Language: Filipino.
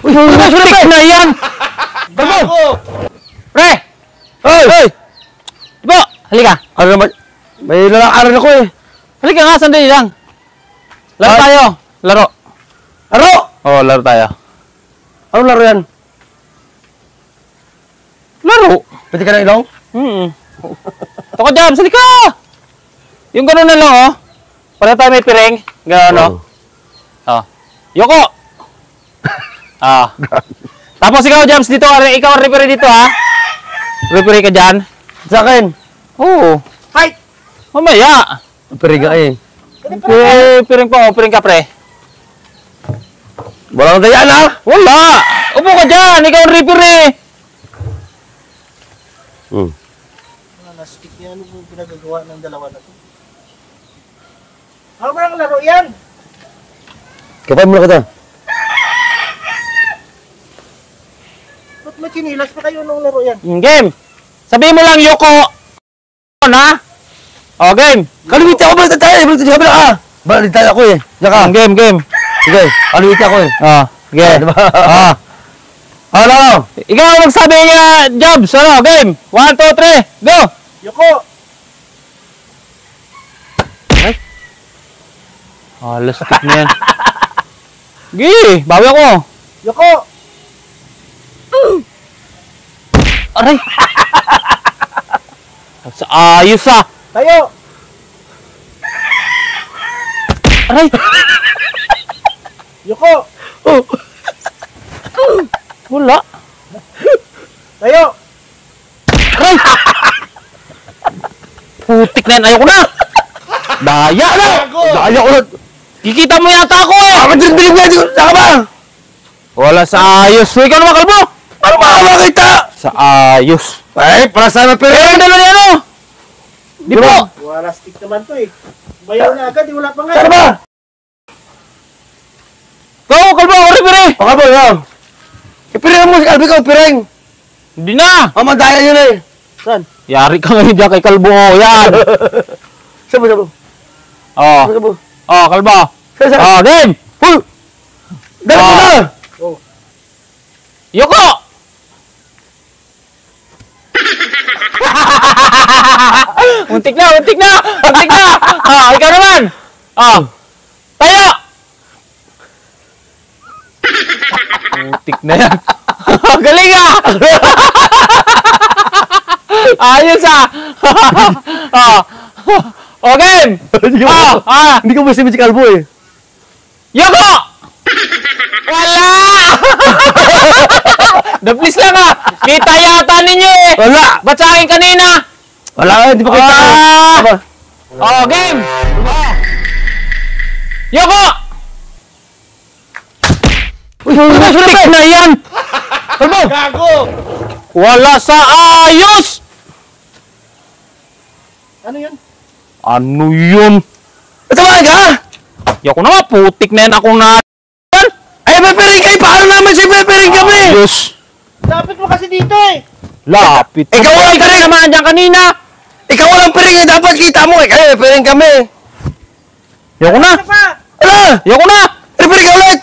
Putik na yan! Gago! Pre! Hoy! Diba? Halika. Ano naman? May lalakaran ako eh. Halika nga, sandali lang. Laro tayo. Laro. Laro! Oo, laro tayo. Anong laro yan? Laro? Pwede ka na ilong? Tako jam, halika! Yung gano'n na lang, oh. Para tayo may piring. Gano'n, no? Oh. Yoko! Tapos ikaw, Jams, dito. Ikaw ang referee dito, ha? Referee ka dyan. Sa akin. Oo. Fight! Mamaya. Periga eh. Piring pa, oh. Piring ka, pre. Walang dayaan ha? Wala! Upo ka dyan! Ikaw ang referee! Nastik yan. Ano yung pinagagawa ng dalawa na to? Ano ba ang laro yan? Kapay mo na kita. Ba't may chinilas pa kayo nung laro yan? Game! Sabihin mo lang, Yoko! Na? O, game! Kalimiti ako, balik tayo! Balik tayo ka! Balik tayo ako eh. Diyan ka. Game! Sige, kalimiti ako eh. Sige. Diba? Ano? Ikaw magsabi niya, Jobs! Ano? Game! 1, 2, 3, go! Yoko! Lastik na yan. Sige, bawi ako. Yoko! Aray! Sa ayos ah! Tayo! Aray! Yoko! Wala! Tayo! Aray! Putik na yan, ayoko na! Daya na! Daya ko na! Kikita mo yata ako eh! Bilig mo yan! Saka ba? Wala sa ayos! Ikaw naman kalbo! Ano ba ka makita? Sa ayos! Ay, para sa mga Pero ang dala niya ano? Di po! Wala stick naman to eh. Bayaw na agad, wala pa nga. Saka ba? Go, kalbo! Uri-piri! Baka ba yan? Ipiring mo si Kalbi ko, piring! Hindi na! Mamadayan yun eh! Saan? Yari ka ngayon dyan kay kalbo. Yan! Sabo. Oh, Sabo. kalbo! Sabo. Oh, game! Dala mo na! Yoko! Untik na! Ikaw naman! Tayo! Untik na yan. Galing ah! Ayos ah! Game! Hindi ko masibit si Kalbo eh. Yoko! Wala! Dablis lang ah! Kita yata ninyo eh! Wala! Ba't sa akin kanina? Wala, hindi pa kita. Game! Yoko! Untik na yan! Kalbo! Gago! Wala sa ayos! Ano yan? Ano yun? Tawag ka? Yoko na nga, putik na yan akong na... Ay, may piring kayo! Paano naman siya may piring kami? Ayos! Lapit mo kasi dito eh! Lapit. Ikaw walang piring! naman dyan kanina! Ikaw walang piring eh! Dapat kita mo eh! Kaya may piring kami! Yoko na! Ano pa? Ala! Yoko na! May piring ka ulit!